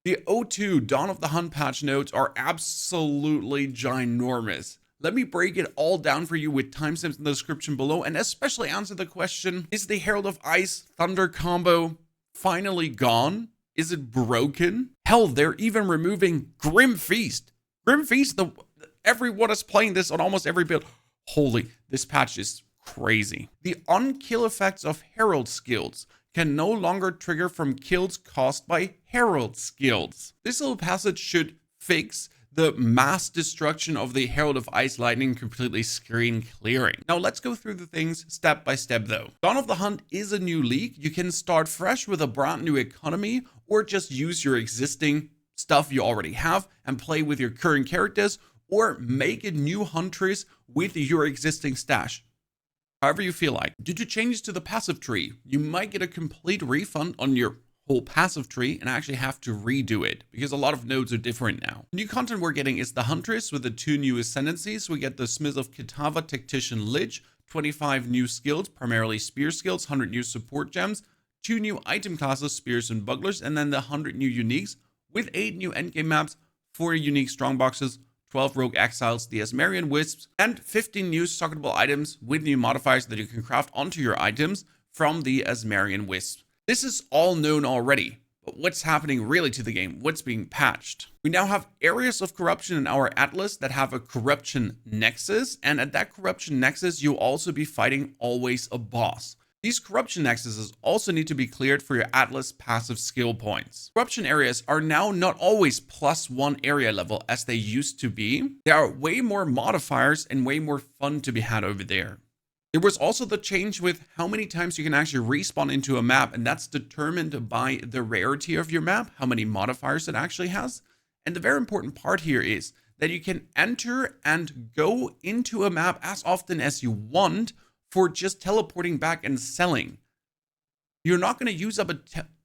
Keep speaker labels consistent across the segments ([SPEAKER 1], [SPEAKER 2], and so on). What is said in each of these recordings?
[SPEAKER 1] The O2 Dawn of the Hunt patch notes are absolutely ginormous. Let me break it all down for you with timestamps in the description below, and especially answer the question, is the Herald of Ice Thunder combo finally gone? Is it broken? Hell, they're even removing Grim Feast. Grim Feast, everyone is playing this on almost every build. Holy, this patch is crazy. The on-kill effects of Herald skills can no longer trigger from kills caused by Herald skills. This little passage should fix the mass destruction of the Herald of Ice Lightning completely screen clearing. Now let's go through the things step by step though. Dawn of the Hunt is a new league. You can start fresh with a brand new economy, or just use your existing stuff you already have and play with your current characters, or make a new huntress with your existing stash. However you feel like. Due to changes to the passive tree, you might get a complete refund on your whole passive tree and actually have to redo it because a lot of nodes are different now. New content we're getting is the Huntress with the 2 new ascendancies. We get the Smith of Kitava Tactician Lich, 25 new skills, primarily spear skills, 100 new support gems, 2 new item classes, spears and bugglers, and then the 100 new uniques with 8 new endgame maps, 4 unique strongboxes, 12 rogue exiles, the Asmarian wisps, and 15 new socketable items with new modifiers that you can craft onto your items from the Asmarian wisps. This is all known already, but what's happening really to the game? What's being patched? We now have areas of corruption in our atlas that have a corruption nexus, and at that corruption nexus, you'll also be fighting always a boss. These corruption nexuses also need to be cleared for your atlas passive skill points. Corruption areas are now not always +1 area level as they used to be. There are way more modifiers and way more fun to be had over there. There was also the change with how many times you can actually respawn into a map, and that's determined by the rarity of your map, how many modifiers it actually has. And the very important part here is that you can enter and go into a map as often as you want for just teleporting back and selling. You're not going to use up a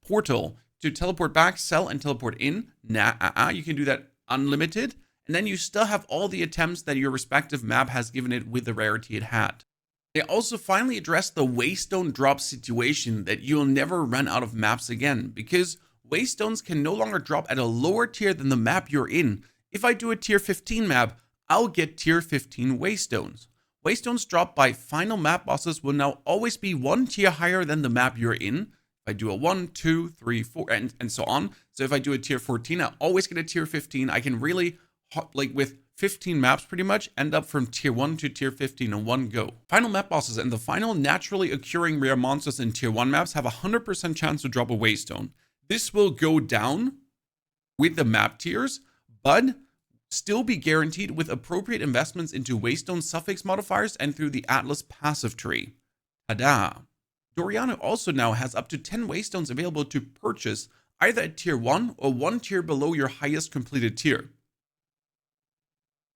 [SPEAKER 1] portal to teleport back, sell, and teleport in. Nah, you can do that unlimited, and then you still have all the attempts that your respective map has given it with the rarity it had. They also finally addressed the waystone drop situation that you'll never run out of maps again, because waystones can no longer drop at a lower tier than the map you're in. If I do a tier 15 map, I'll get tier 15 waystones. Waystones dropped by final map bosses will now always be 1 tier higher than the map you're in. If I do a 1, 2, 3, 4, and so on. So if I do a tier 14, I always get a tier 15. I can really, like with 15 maps pretty much, end up from tier 1 to tier 15 in one go. Final map bosses and the final naturally occurring rare monsters in tier 1 maps have a 100% chance to drop a waystone. This will go down with the map tiers, but still be guaranteed with appropriate investments into waystone suffix modifiers and through the Atlas passive tree. Ta-da! Doriana also now has up to 10 waystones available to purchase either at tier 1 or 1 tier below your highest completed tier.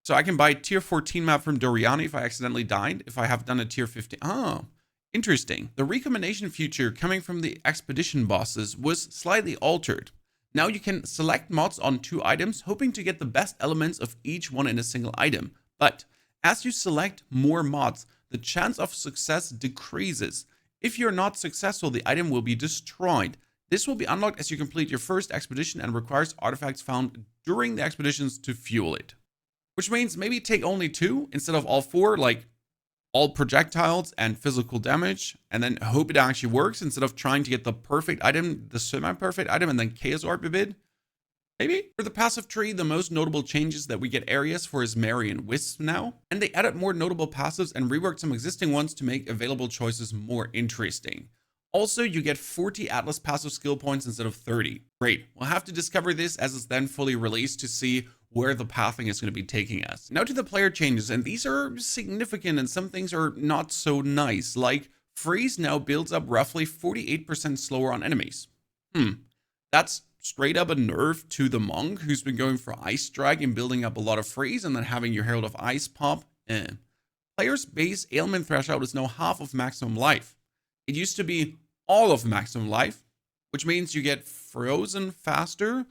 [SPEAKER 1] So I can buy tier 14 map from Doriana if I accidentally died, if I have done a tier 15. Oh, interesting. The recombination feature coming from the expedition bosses was slightly altered. Now you can select mods on 2 items, hoping to get the best elements of each one in a single item. But as you select more mods, the chance of success decreases. If you're not successful, the item will be destroyed. This will be unlocked as you complete your first expedition and requires artifacts found during the expeditions to fuel it. Which means maybe take only 2 instead of all 4, like all projectiles and physical damage, and then hope it actually works instead of trying to get the perfect item, the semi-perfect item, and then chaos orb a bit. Maybe? For the passive tree, the most notable changes that we get areas for Asmarian wisps now, and they added more notable passives and reworked some existing ones to make available choices more interesting. Also, you get 40 Atlas passive skill points instead of 30. Great. We'll have to discover this as it's then fully released to see where the pathing is going to be taking us. Now to the player changes, and these are significant and some things are not so nice, like freeze now builds up roughly 48% slower on enemies. That's straight up a nerf to the monk who's been going for ice drag and building up a lot of freeze and then having your Herald of Ice pop. Players' base ailment threshold is now half of maximum life. It used to be all of maximum life, which means you get frozen faster,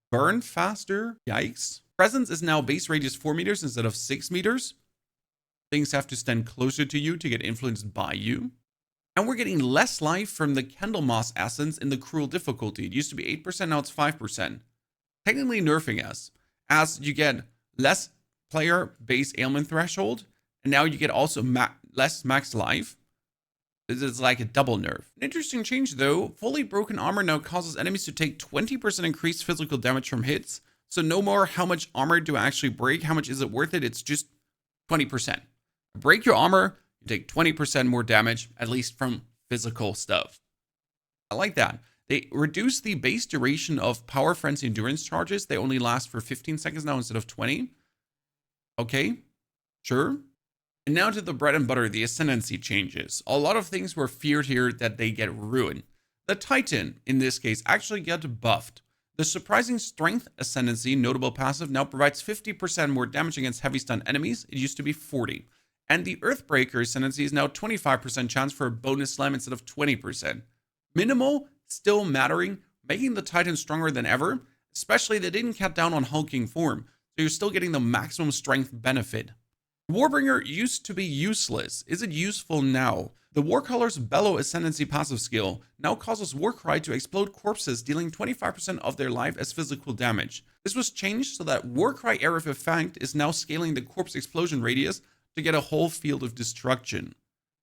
[SPEAKER 1] burn faster. Yikes. Presence is now base radius 4 meters instead of 6 meters. Things have to stand closer to you to get influenced by you. And we're getting less life from the Candlemoss Essence in the Cruel difficulty. It used to be 8%, now it's 5%. technically nerfing us, as you get less player base ailment threshold, and now you get also less max life. This is like a double nerf. An interesting change though, fully broken armor now causes enemies to take 20% increased physical damage from hits. So no more how much armor do I actually break, how much is it worth it, it's just 20%. Break your armor, you take 20% more damage, at least from physical stuff. I like that. They reduce the base duration of Power Frenzy endurance charges. They only last for 15 seconds now instead of 20. Okay, sure. And now to the bread and butter, the ascendancy changes. A lot of things were feared here that they get ruined. The Titan, in this case, actually got buffed. The surprising strength ascendancy, notable passive, now provides 50% more damage against heavy stun enemies. It used to be 40. And the Earthbreaker ascendancy is now 25% chance for a bonus slam instead of 20%. Minimal, still mattering, making the Titan stronger than ever, especially they didn't cut down on hulking form, so you're still getting the maximum strength benefit. Warbringer used to be useless. Is it useful now? The Warcaller's Bellow Ascendancy passive skill now causes Warcry to explode corpses, dealing 25% of their life as physical damage. This was changed so that Warcry Area of Effect is now scaling the corpse explosion radius to get a whole field of destruction.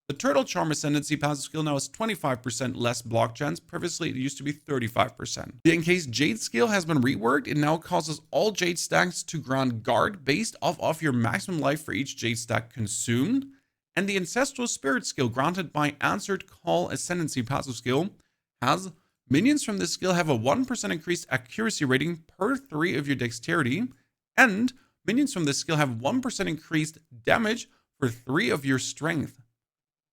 [SPEAKER 1] The Turtle Charm Ascendancy passive skill now has 25% less block chance. Previously, it used to be 35%. The Encased Jade skill has been reworked. It now causes all Jade stacks to grant guard based off your maximum life for each Jade stack consumed. And the Ancestral Spirit skill, granted by Answered Call Ascendancy passive skill, has minions from this skill have a 1% increased accuracy rating per 3 of your dexterity, and minions from this skill have 1% increased damage for 3 of your strength.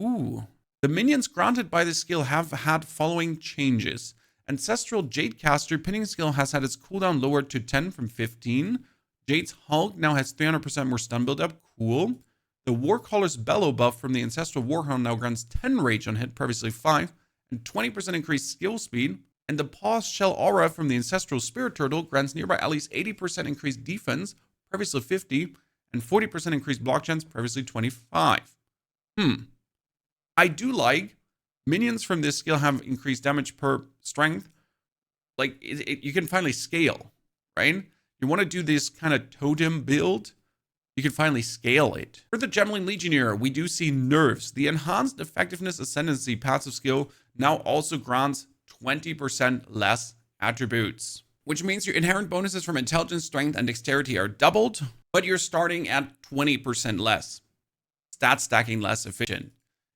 [SPEAKER 1] Ooh. The minions granted by this skill have had following changes. Ancestral Jadecaster pinning skill has had its cooldown lowered to 10 from 15. Jade's Hulk now has 300% more stun buildup. Cool. The Warcaller's Bellow buff from the Ancestral Warhound now grants 10 rage on hit, previously 5, and 20% increased skill speed. And the Paws Shell Aura from the Ancestral Spirit Turtle grants nearby allies 80% increased defense, previously 50, and 40% increased block chance, previously 25. I do like minions from this skill have increased damage per strength. Like, you can finally scale, right? You want to do this kind of totem build, you can finally scale it. For the Gemling Legionaire, we do see nerfs. The Enhanced Effectiveness Ascendancy passive skill now also grants 20% less attributes, which means your inherent bonuses from intelligence, strength, and dexterity are doubled, but you're starting at 20% less. Stat stacking less efficient.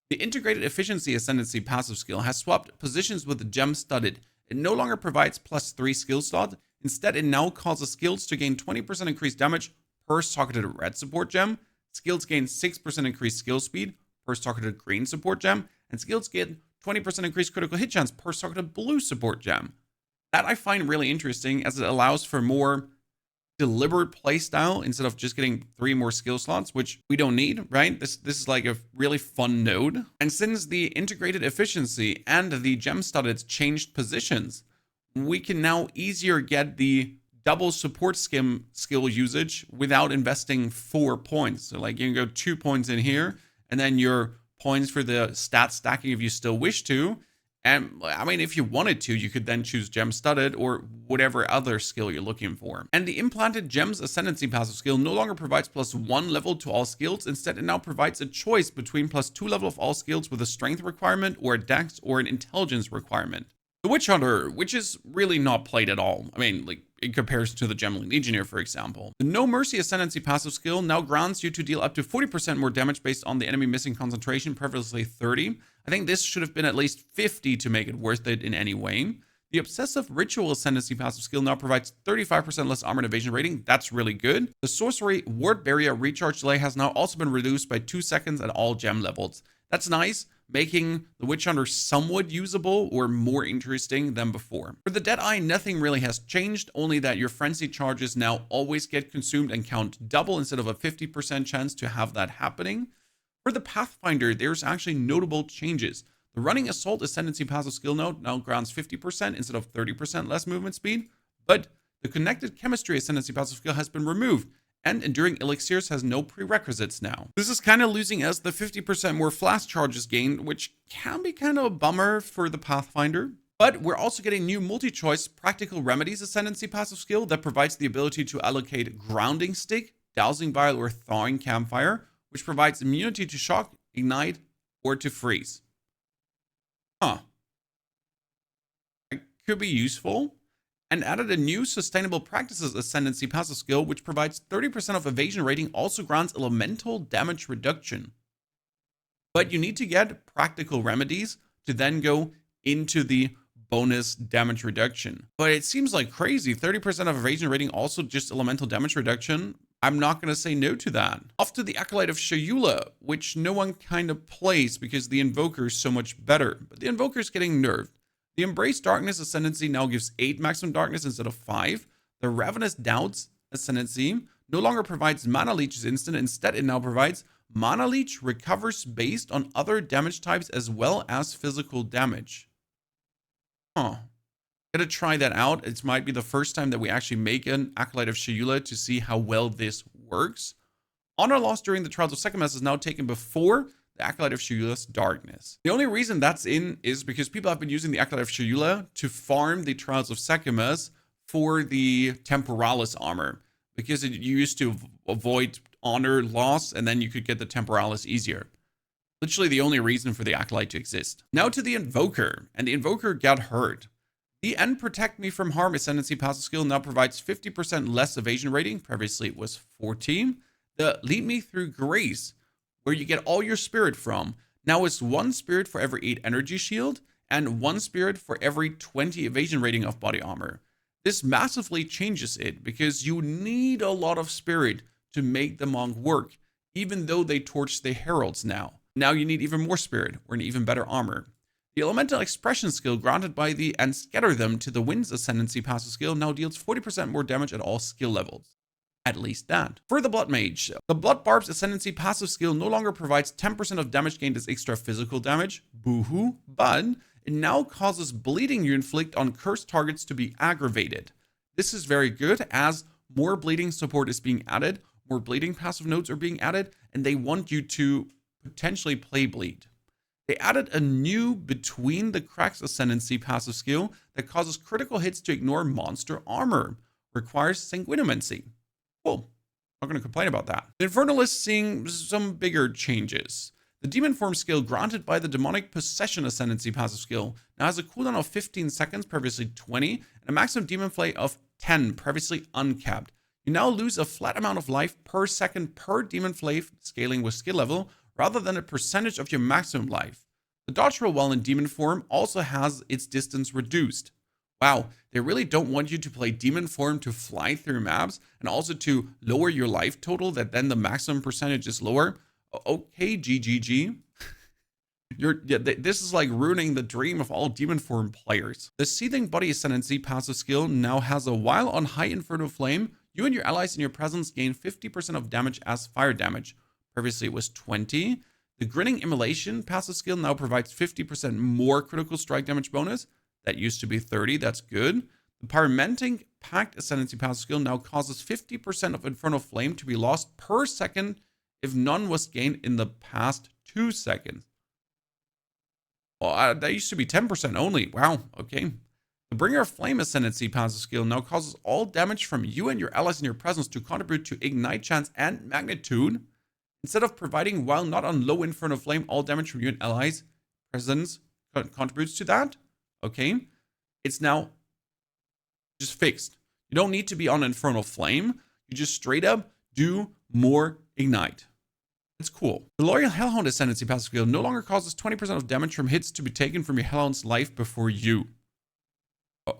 [SPEAKER 1] The Integrated Efficiency Ascendancy passive skill has swapped positions with the Gem Studded. It no longer provides +3 skill slot. Instead, it now causes skills to gain 20% increased damage per socketed red support gem. Skills gain 6% increased skill speed per socketed green support gem. And skills get 20% increased critical hit chance per socketed blue support gem. That I find really interesting, as it allows for more deliberate playstyle instead of just getting 3 more skill slots, which we don't need, right? This is like a really fun node. And since the Integrated Efficiency and the Gem Studded changed positions, we can now easier get the double support skill usage without investing 4 points. So like you can go 2 points in here, and then your points for the stat stacking if you still wish to. And I mean, if you wanted to, you could then choose Gem Studded or whatever other skill you're looking for. And the Implanted Gems Ascendancy passive skill no longer provides +1 level to all skills. Instead, it now provides a choice between +2 level of all skills with a strength requirement or a dex or an intelligence requirement. The Witchhunter, which is really not played at all. I mean, like in comparison to the Gemling Legionaire, for example. The No Mercy Ascendancy passive skill now grants you to deal up to 40% more damage based on the enemy missing concentration, previously 30. I think this should have been at least 50 to make it worth it in any way. The Obsessive Ritual Ascendancy passive skill now provides 35% less armor and evasion rating. That's really good. The Sorcery Ward Barrier recharge delay has now also been reduced by 2 seconds at all gem levels. That's nice, making the Witchhunter somewhat usable or more interesting than before. For the Deadeye, nothing really has changed, only that your frenzy charges now always get consumed and count double instead of a 50% chance to have that happening. For the Pathfinder, there's actually notable changes. The Running Assault Ascendancy passive skill node now grants 50% instead of 30% less movement speed, but the Connected Chemistry Ascendancy passive skill has been removed, and Enduring Elixirs has no prerequisites now. This is kind of losing us the 50% more flash charges gained, which can be kind of a bummer for the Pathfinder. But we're also getting new multi-choice Practical Remedies Ascendancy passive skill that provides the ability to allocate Grounding Stick, Dowsing Vial, or Thawing Campfire, which provides immunity to shock, ignite, or to freeze. Huh. It could be useful. And added a new Sustainable Practices Ascendancy passive skill, which provides 30% of evasion rating, also grants elemental damage reduction. But you need to get Practical Remedies to then go into the bonus damage reduction. But it seems like crazy. 30% of evasion rating, also just elemental damage reduction. I'm not going to say no to that. Off to the Acolyte of Shayula, which no one kind of plays because the Invoker is so much better. But the Invoker is getting nerfed. The Embrace Darkness Ascendancy now gives 8 maximum darkness instead of 5. The Ravenous Doubts Ascendancy no longer provides Mana Leech's instant. Instead, it now provides Mana Leech recovers based on other damage types as well as physical damage. Huh. Gotta try that out. It might be the first time that we actually make an Acolyte of Shayula to see how well this works. Honor lost during the Trials of Sekhmet is now taken before the Acolyte of Shayula's Darkness. The only reason that's in is because people have been using the Acolyte of Shayula to farm the Trials of Sekhmet for the Temporalis armor, because you used to avoid honor loss and then you could get the Temporalis easier. Literally the only reason for the Acolyte to exist. Now to the Invoker, and the Invoker got hurt. The End Protect Me from Harm Ascendancy passive skill now provides 50% less evasion rating. Previously it was 14. The Lead Me Through Grace, where you get all your spirit from, now is 1 spirit for every 8 energy shield and 1 spirit for every 20 evasion rating of body armor. This massively changes it because you need a lot of spirit to make the monk work, even though they torch the Heralds now. Now you need even more spirit or an even better armor. The Elemental Expression skill granted by the And Scatter Them to the Wind's Ascendancy passive skill now deals 40% more damage at all skill levels. At least that. For the Blood Mage, the Blood Barb's Ascendancy passive skill no longer provides 10% of damage gained as extra physical damage, boohoo, but it now causes bleeding you inflict on cursed targets to be aggravated. This is very good as more bleeding support is being added, more bleeding passive nodes are being added, and they want you to potentially play bleed. They added a new Between the Cracks Ascendancy passive skill that causes critical hits to ignore monster armor, requires Sanguinomancy. Cool. Not going to complain about that. The Infernalist seeing some bigger changes. The Demon Form skill granted by the Demonic Possession Ascendancy passive skill now has a cooldown of 15 seconds, previously 20, and a maximum Demon Flay of 10, previously uncapped. You now lose a flat amount of life per second per Demon Flay, scaling with skill level, rather than a percentage of your maximum life. The dodge roll while in Demon Form also has its distance reduced. Wow, they really don't want you to play Demon Form to fly through maps and also to lower your life total, that then the maximum percentage is lower. Okay, GGG. This is like ruining the dream of all Demon Form players. The Seething Body Ascendancy passive skill now has a while on High Inferno Flame, you and your allies in your presence gain 50% of damage as fire damage. Previously it was 20. The Grinning Immolation passive skill now provides 50% more critical strike damage bonus. That used to be 30, that's good. The Pyromantic Pact Ascendancy passive skill now causes 50% of Infernal Flame to be lost per second if none was gained in the past 2 seconds. Well, that used to be 10% only. Wow, okay. The Bringer of Flame Ascendancy passive skill now causes all damage from you and your allies in your presence to contribute to Ignite Chance and Magnitude. Instead of providing, while not on low Infernal Flame, all damage from you and allies presence contributes to that. Okay. It's now just fixed. You don't need to be on Infernal Flame. You just straight up do more Ignite. It's cool. The Loyal Hellhound Ascendancy passive skill no longer causes 20% of damage from hits to be taken from your Hellhound's life before you.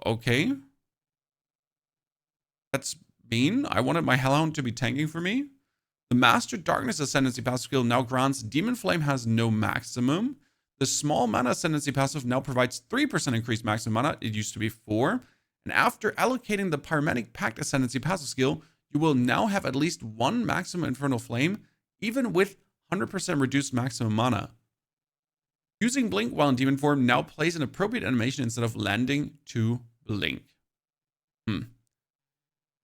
[SPEAKER 1] Okay. That's mean. I wanted my Hellhound to be tanking for me. The Master Darkness Ascendancy passive skill now grants Demon Flame has no maximum. The Small Mana Ascendancy passive now provides 3% increased maximum mana. It used to be 4. And after allocating the Pyromantic Pact Ascendancy passive skill, you will now have at least 1 maximum Infernal Flame, even with 100% reduced maximum mana. Using Blink while in Demon Form now plays an appropriate animation instead of landing to blink.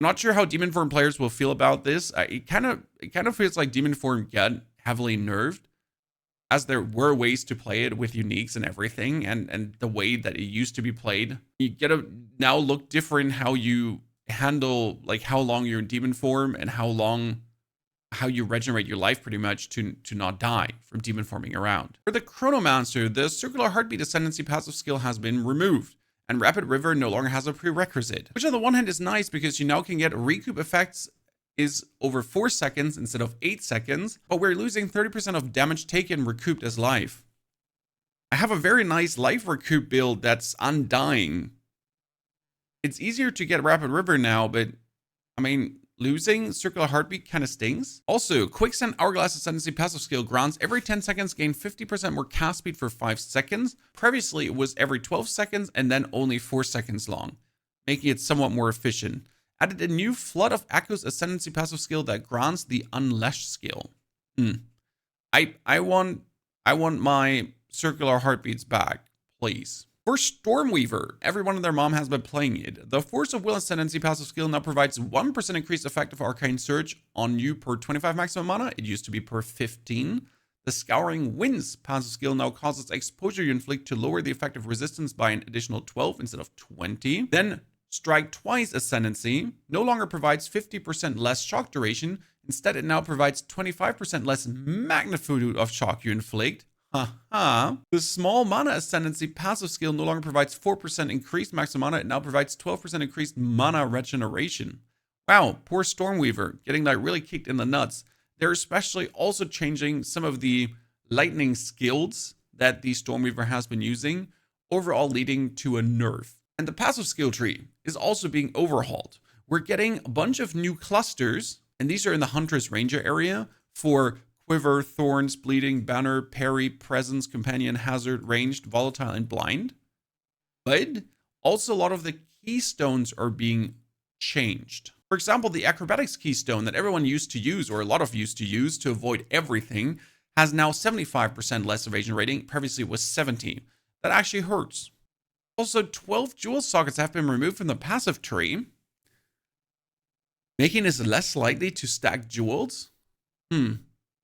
[SPEAKER 1] Not sure how Demon Form players will feel about this. It kind of feels like Demon Form got heavily nerfed. as there were ways to play it with uniques and everything, and the way that it used to be played, you get to now look different how you handle, like, how long you're in demon form and how you regenerate your life pretty much to not die from demon forming around. For the Chronomancer, the Circular Heartbeat Ascendancy passive skill has been removed, and Rapid River no longer has a prerequisite, which on the one hand is nice because you now can get recoup effects is over 4 seconds instead of 8 seconds, but we're losing 30% of damage taken recouped as life. I have a very nice life recoup build that's undying. It's easier to get Rapid River now, but I mean, losing Circular Heartbeat kind of stings. Also, Quicksand Hourglass Ascendancy passive skill grants every 10 seconds gain 50% more cast speed for 5 seconds. Previously, it was every 12 seconds and then only 4 seconds long, making it somewhat more efficient. Added a new Flood of Echoes Ascendancy passive skill that grants the Unleash skill. I want my Circular Heartbeats back, please. For Stormweaver, everyone and their mom has been playing it. The Force of Will Ascendancy passive skill now provides 1% increased effective Arcane Surge on you per 25 maximum mana. It used to be per 15. The Scouring Winds passive skill now causes exposure you inflict to lower the effective resistance by an additional 12 instead of 20. Then Strike Twice Ascendancy no longer provides 50% less shock duration. Instead, it now provides 25% less magnitude of shock you inflict. Haha. The Small Mana Ascendancy passive skill no longer provides 4% increased maximum mana. It now provides 12% increased mana regeneration. Wow, poor Stormweaver, getting like really kicked in the nuts. They're especially also changing some of the lightning skills that the Stormweaver has been using, overall leading to a nerf. And the passive skill tree is also being overhauled. We're getting a bunch of new clusters, and these are in the Hunter's Ranger area for Quiver, Thorns, Bleeding, Banner, Parry, Presence, Companion, Hazard, Ranged, Volatile, and Blind. But also a lot of the keystones are being changed. For example, the Acrobatics keystone that everyone used to use, or a lot of used to use to avoid everything, has now 75% less evasion rating. Previously it was 70. That actually hurts. Also, 12 jewel sockets have been removed from the passive tree, making it less likely to stack jewels. It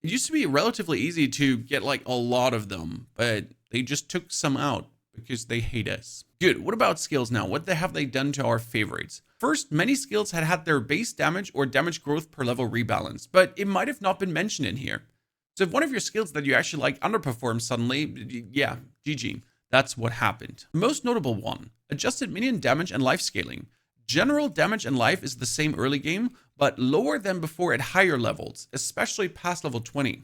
[SPEAKER 1] used to be relatively easy to get like a lot of them, but they just took some out because they hate us. Good, what about skills now? What have they done to our favorites? First, many skills had their base damage or damage growth per level rebalanced, but it might have not been mentioned in here. So if one of your skills that you actually like underperforms suddenly, yeah, GG. That's what happened. The most notable one, adjusted minion damage and life scaling. General damage and life is the same early game, but lower than before at higher levels, especially past level 20.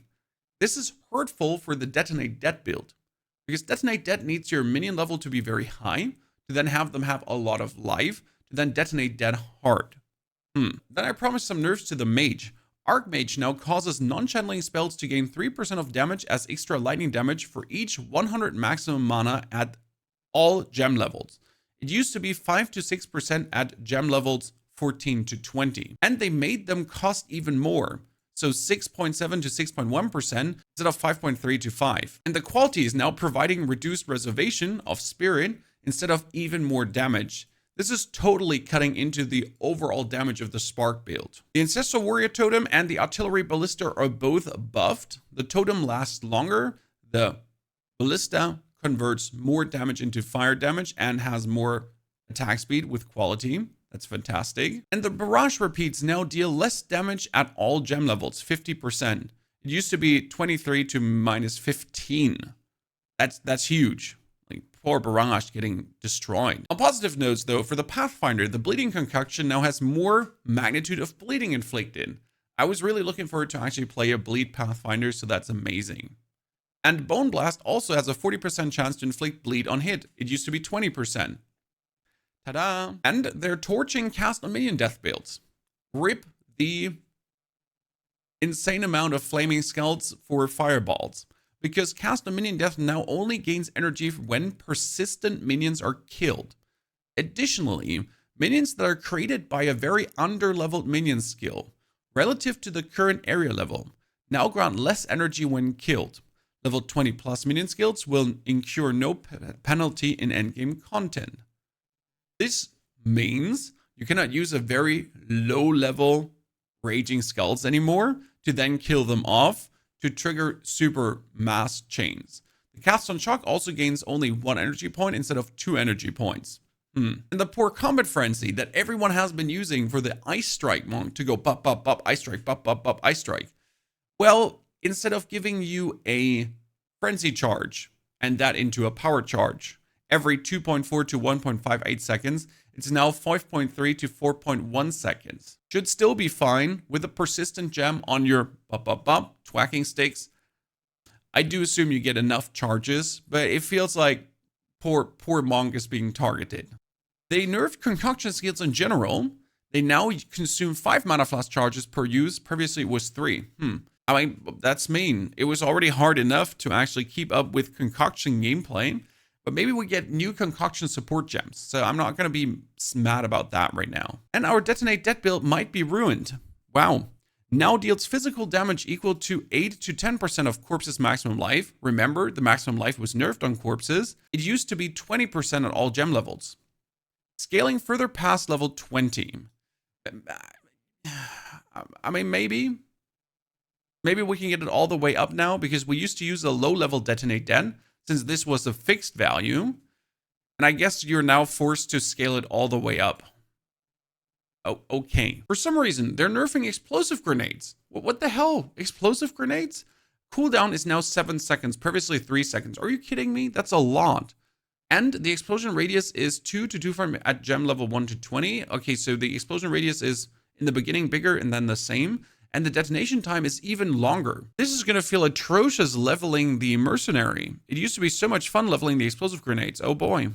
[SPEAKER 1] This is hurtful for the Detonate Dead build, because Detonate Dead needs your minion level to be very high, to then have them have a lot of life, to then Detonate Dead hard. Then I promised some nerfs to the Mage. Archmage now causes non-channeling spells to gain 3% of damage as extra lightning damage for each 100 maximum mana at all gem levels. It used to be 5 to 6% at gem levels 14 to 20. And they made them cost even more. So 6.7 to 6.1% instead of 5.3 to 5. And the quality is now providing reduced reservation of spirit instead of even more damage. This is totally cutting into the overall damage of the Spark build. The Ancestral Warrior Totem and the Artillery Ballista are both buffed. The Totem lasts longer. The Ballista converts more damage into fire damage and has more attack speed with quality. That's fantastic. And the Barrage Repeats now deal less damage at all gem levels, 50%. It used to be 23 to minus 15. That's huge. Like, poor Barrage getting destroyed. On positive notes though, for the Pathfinder, the Bleeding Concoction now has more magnitude of bleeding inflicted. I was really looking forward to actually play a bleed Pathfinder, so that's amazing. And Bone Blast also has a 40% chance to inflict bleed on hit. It used to be 20%. Ta-da! And they're torching cast on minion death builds. Rip the insane amount of flaming skulls for fireballs. Because cast on minion death now only gains energy when persistent minions are killed. Additionally, minions that are created by a very under-leveled minion skill, relative to the current area level, now grant less energy when killed. Level 20 plus minion skills will incur no penalty in endgame content. This means you cannot use a very low-level Raging Skulls anymore to then kill them off to trigger super mass chains. The cast on shock also gains only 1 energy point instead of 2 energy points. And the poor combat frenzy that everyone has been using for the ice strike monk to go bop bop bop ice strike bop bop bop ice strike. Well, instead of giving you a frenzy charge and that into a power charge every 2.4 to 1.58 seconds, it's now 5.3 to 4.1 seconds. Should still be fine with a persistent gem on your bop bop bop twacking sticks. I do assume you get enough charges, but it feels like poor monk is being targeted. They nerfed concoction skills in general. They now consume 5 mana flask charges per use. Previously it was 3. I mean, that's mean. It was already hard enough to actually keep up with concoction gameplay, but maybe we get new concoction support gems. So I'm not going to be mad about that right now. And our Detonate Dead build might be ruined. Wow. Now deals physical damage equal to 8 to 10% of corpses' maximum life. Remember, the maximum life was nerfed on corpses. It used to be 20% at all gem levels. Scaling further past level 20. I mean, maybe we can get it all the way up now, because we used to use a low-level Detonate Dead, since this was a fixed value. And I guess you're now forced to scale it all the way up. Oh, okay. For some reason, they're nerfing explosive grenades. What the hell? Explosive grenades? Cooldown is now 7 seconds, previously 3 seconds. Are you kidding me? That's a lot. And the explosion radius is 2 to 2 from at gem level 1 to 20. Okay, so the explosion radius is in the beginning bigger and then the same. And the detonation time is even longer. This is going to feel atrocious leveling the mercenary. It used to be so much fun leveling the explosive grenades. Oh boy.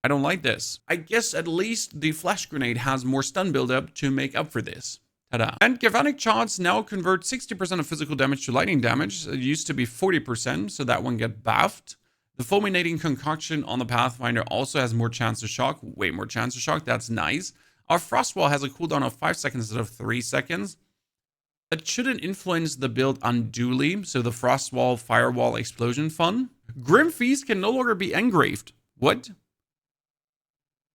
[SPEAKER 1] I don't like this. I guess at least the flash grenade has more stun buildup to make up for this. Ta-da. And Galvanic Charge now convert 60% of physical damage to lightning damage. It used to be 40%, so that one got buffed. The Fulminating Concoction on the Pathfinder also has more chance to shock. Way more chance to shock. That's nice. Our Frostwall has a cooldown of 5 seconds instead of 3 seconds. That shouldn't influence the build unduly. So the Frostwall, Firewall, Explosion fun. Grim Feast can no longer be engraved. What?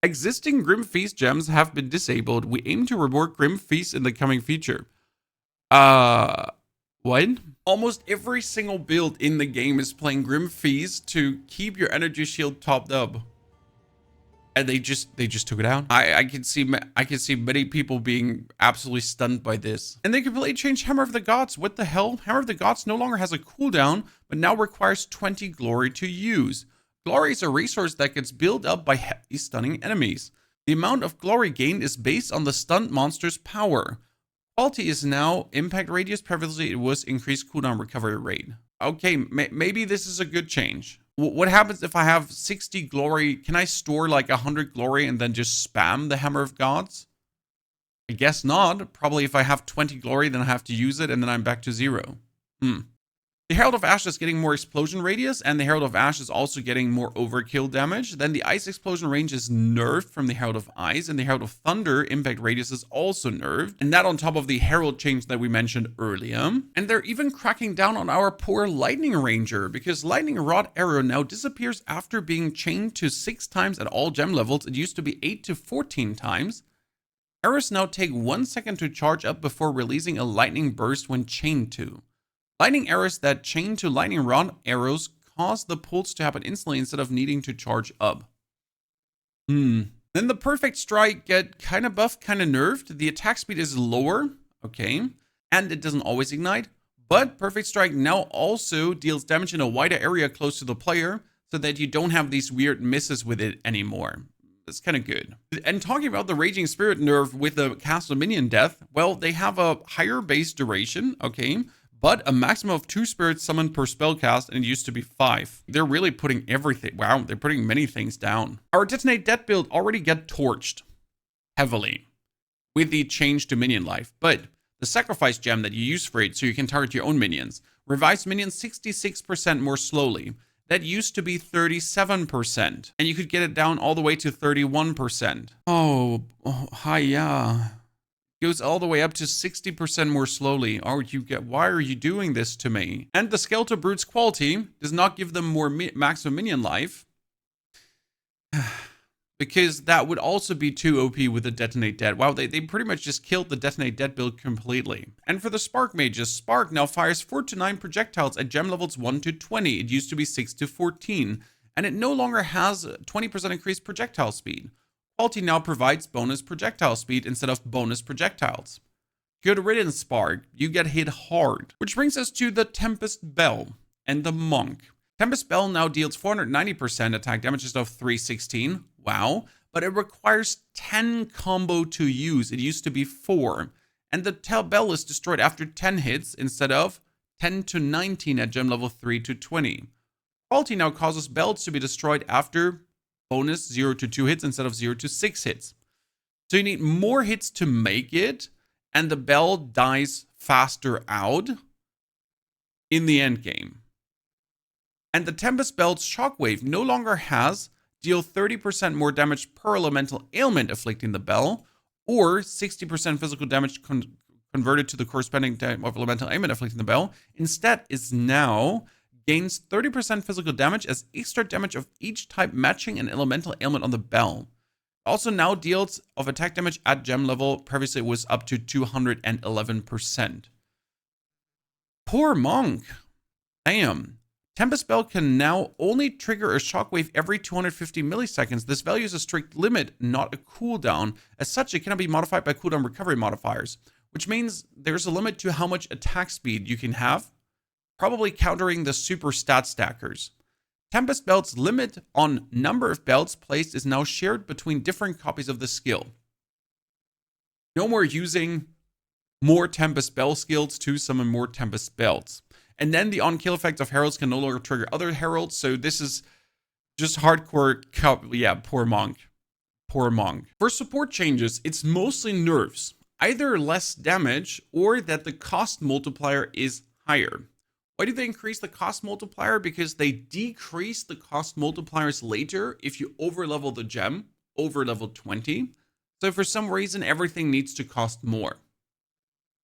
[SPEAKER 1] Existing Grim Feast gems have been disabled. We aim to rework Grim Feast in the coming feature. What? Almost every single build in the game is playing Grim Feast to keep your energy shield topped up. And they just took it out. I can see many people being absolutely stunned by this. And they completely changed Hammer of the Gods. What the hell? Hammer of the Gods no longer has a cooldown, but now requires 20 glory to use. Glory is a resource that gets built up by heavily stunning enemies. The amount of glory gained is based on the stunned monster's power. Quality is now impact radius. Previously, it was increased cooldown recovery rate. Okay, maybe this is a good change. What happens if I have 60 glory? Can I store like 100 glory and then just spam the Hammer of Gods? I guess not. Probably if I have 20 glory, then I have to use it and then I'm back to 0. The Herald of Ash is getting more explosion radius, and the Herald of Ash is also getting more overkill damage. Then the Ice explosion range is nerfed from the Herald of Ice, and the Herald of Thunder impact radius is also nerfed. And that on top of the Herald change that we mentioned earlier. And they're even cracking down on our poor Lightning Ranger, because Lightning Rod Arrow now disappears after being chained to 6 times at all gem levels. It used to be 8 to 14 times. Arrows now take 1 second to charge up before releasing a lightning burst when chained to. Lightning arrows that chain to lightning rod arrows cause the pulse to happen instantly instead of needing to charge up. Then the Perfect Strike get kind of buffed, kind of nerfed. The attack speed is lower, okay, and it doesn't always ignite. But Perfect Strike now also deals damage in a wider area close to the player, so that you don't have these weird misses with it anymore. That's kind of good. And talking about the Raging Spirit nerf with the Castle Minion death, well, they have a higher base duration, okay, but a maximum of 2 spirits summoned per spell cast, and it used to be 5. They're really putting everything, wow, they're putting many things down. Our Detonate Dead build already got torched heavily with the change to minion life, but the sacrifice gem that you use for it so you can target your own minions revives minions 66% more slowly. That used to be 37%, and you could get it down all the way to 31%. Oh, hiya. Goes all the way up to 60% more slowly. Why are you doing this to me? And the Skeletal Brute's quality does not give them more maximum minion life. because that would also be too OP with the Detonate Dead. Wow, they pretty much just killed the Detonate Dead build completely. And for the Spark Mages, Spark now fires 4 to 9 projectiles at gem levels 1 to 20. It used to be 6 to 14. And it no longer has 20% increased projectile speed. Quality now provides bonus projectile speed instead of bonus projectiles. Good riddance, Spark. You get hit hard. Which brings us to the Tempest Bell and the Monk. Tempest Bell now deals 490% attack damage instead of 316. Wow. But it requires 10 combo to use. It used to be 4. And the bell is destroyed after 10 hits instead of 10 to 19 at gem level 3 to 20. Quality now causes bells to be destroyed after bonus 0 to 2 hits instead of 0 to 6 hits. So you need more hits to make it, and the bell dies faster out in the end game. And the Tempest Bell's Shockwave no longer has deal 30% more damage per elemental ailment afflicting the bell, or 60% physical damage converted to the corresponding type of elemental ailment afflicting the bell. Instead, is now gains 30% physical damage as extra damage of each type matching an elemental ailment on the bell. Also now deals of attack damage at gem level. Previously it was up to 211%. Poor Monk. Damn. Tempest Bell can now only trigger a shockwave every 250 milliseconds. This value is a strict limit, not a cooldown. As such, it cannot be modified by cooldown recovery modifiers, which means there's a limit to how much attack speed you can have, probably countering the super stat stackers. Tempest Belt's limit on number of belts placed is now shared between different copies of the skill. No more using more Tempest Bell skills to summon more Tempest Belts. And then the on-kill effect of Heralds can no longer trigger other Heralds, so this is just hardcore, yeah, poor Monk. Poor Monk. For support changes, it's mostly nerfs. Either less damage or that the cost multiplier is higher. Why do they increase the cost multiplier? Because they decrease the cost multipliers later if you overlevel the gem, over level 20. So for some reason, everything needs to cost more.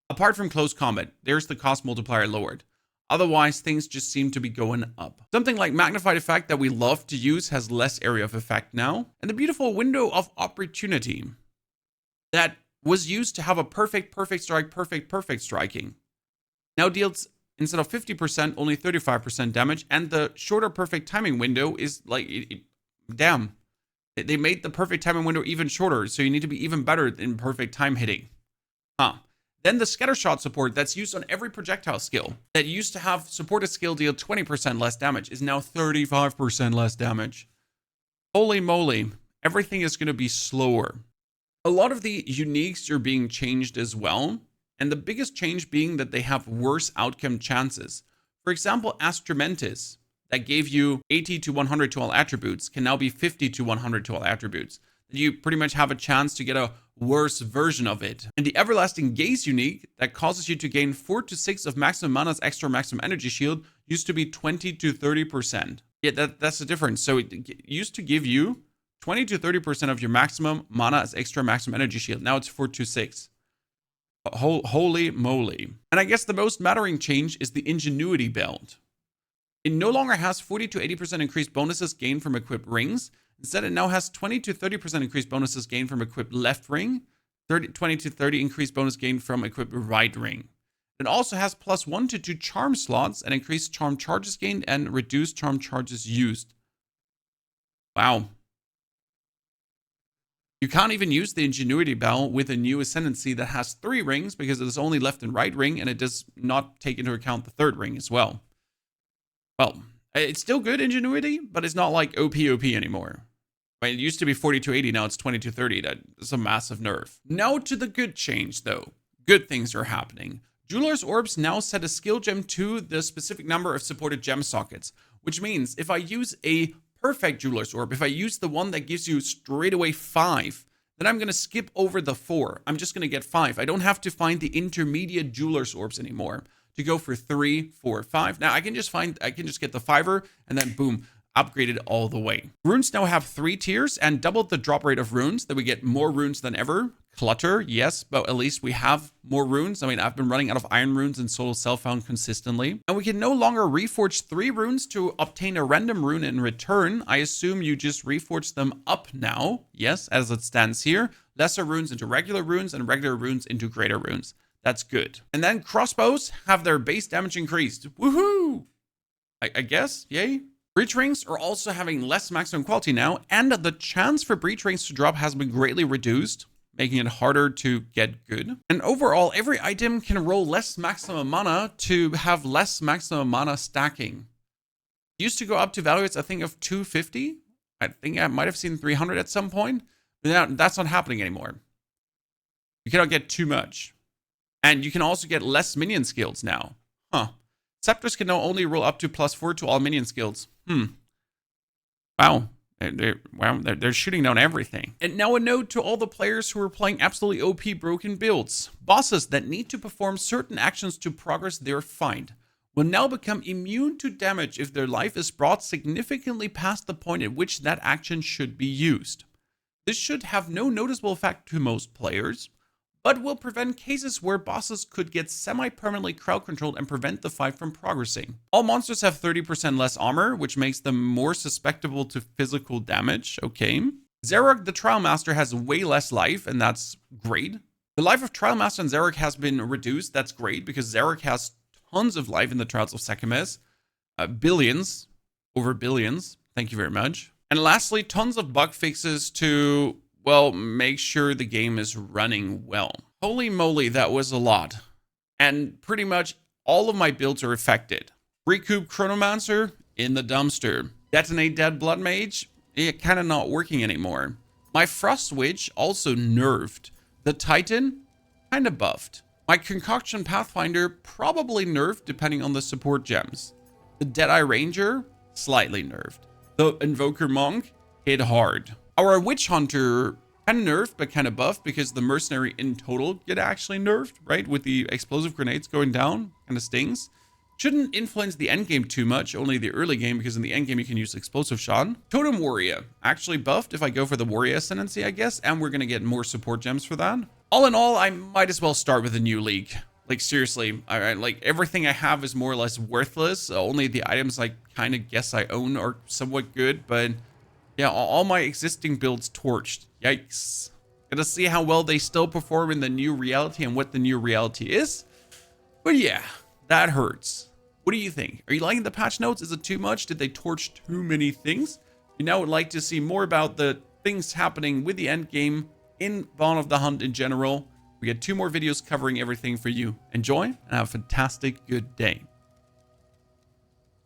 [SPEAKER 1] Apart from close combat, there's the cost multiplier lowered. Otherwise, things just seem to be going up. Something like Magnified Effect that we love to use has less area of effect now. And the beautiful Window of Opportunity that was used to have a perfect strike, perfect striking now deals, instead of 50%, only 35% damage. And the shorter perfect timing window is like, damn. They made the perfect timing window even shorter, so you need to be even better in perfect time hitting. Then the Scattershot support that's used on every projectile skill that used to have supported skill deal 20% less damage is now 35% less damage. Holy moly, everything is going to be slower. A lot of the uniques are being changed as well, and the biggest change being that they have worse outcome chances. For example, Astrumentis, that gave you 80 to 100 to all attributes, can now be 50 to 100 to all attributes. You pretty much have a chance to get a worse version of it. And the Everlasting Gaze unique that causes you to gain 4 to 6 of maximum mana's extra maximum energy shield used to be 20 to 30%. Yeah, that's the difference. So it used to give you 20 to 30% of your maximum mana as extra maximum energy shield. Now it's 4 to 6. Holy moly. And I guess the most mattering change is the Ingenuity belt. It no longer has 40 to 80% increased bonuses gained from equipped rings. Instead, it now has 20 to 30% increased bonuses gained from equipped left ring, 20 to 30 increased bonus gained from equipped right ring. It also has plus 1 to 2 charm slots and increased charm charges gained and reduced charm charges used. Wow. You can't even use the Ingenuity Bell with a new Ascendancy that has 3 rings because it is only left and right ring, and it does not take into account the third ring as well. Well, it's still good Ingenuity, but it's not like OP anymore. It used to be 40 to 80, now it's 20 to 30. That's a massive nerf. Now to the good change, though. Good things are happening. Jeweler's Orbs now set a skill gem to the specific number of supported gem sockets, which means if I use a perfect Jeweler's Orb, if I use the one that gives you straight away 5, then I'm going to skip over the 4. I'm just going to get 5. I don't have to find the intermediate Jeweler's Orbs anymore to go for 3, 4, 5. Now I can just get the 5er and then boom, upgraded all the way. Runes now have 3 tiers and doubled the drop rate of runes, that we get more runes than ever. Clutter, yes, but at least we have more runes. I mean, I've been running out of iron runes and solo self-found consistently. And we can no longer reforge 3 runes to obtain a random rune in return. I assume you just reforge them up now. Yes, as it stands here. Lesser runes into regular runes and regular runes into greater runes. That's good. And then crossbows have their base damage increased. Woohoo! I guess, yay. Breach rings are also having less maximum quality now, and the chance for breach rings to drop has been greatly reduced, making it harder to get good. And overall, every item can roll less maximum mana to have less maximum mana stacking. It used to go up to values, I think, of 250. I think I might have seen 300 at some point, but now that's not happening anymore. You cannot get too much. And you can also get less minion skills now. Huh. Scepters can now only roll up to +4 to all minion skills. Wow. They're shooting down everything. And now a note to all the players who are playing absolutely OP broken builds. Bosses that need to perform certain actions to progress their fight will now become immune to damage if their life is brought significantly past the point at which that action should be used. This should have no noticeable effect to most players, but will prevent cases where bosses could get semi-permanently crowd controlled and prevent the fight from progressing. All monsters have 30% less armor, which makes them more susceptible to physical damage. Okay. Zarok the Trial Master has way less life, and that's great. The life of Trial Master and Zarok has been reduced. That's great, because Zarok has tons of life in the Trials of Sekhmet. Billions. Over billions. Thank you very much. And lastly, tons of bug fixes to, well, make sure the game is running well. Holy moly, that was a lot. And pretty much all of my builds are affected. Recoup Chronomancer in the dumpster. Detonate Dead Blood Mage, kind of not working anymore. My Frost Witch also nerfed. The Titan, kind of buffed. My Concoction Pathfinder, probably nerfed depending on the support gems. The Deadeye Ranger, slightly nerfed. The Invoker Monk, hit hard. Our Witchhunter, kind of nerfed, but kind of buffed because the Mercenary in total get actually nerfed, right? With the explosive grenades going down, kind of stings. Shouldn't influence the endgame too much, only the early game, because in the endgame you can use explosive shot. Totem Warrior, actually buffed if I go for the Warrior Ascendancy, I guess, and we're going to get more support gems for that. All in all, I might as well start with a new league. Like, seriously, like, everything I have is more or less worthless. Only the items I kind of guess I own are somewhat good, but yeah, all my existing builds torched. Yikes. Gonna see how well they still perform in the new reality and what the new reality is. But yeah, that hurts. What do you think? Are you liking the patch notes? Is it too much? Did they torch too many things? You now would like to see more about the things happening with the end game in Dawn of the Hunt in general. We get 2 more videos covering everything for you. Enjoy and have a fantastic good day.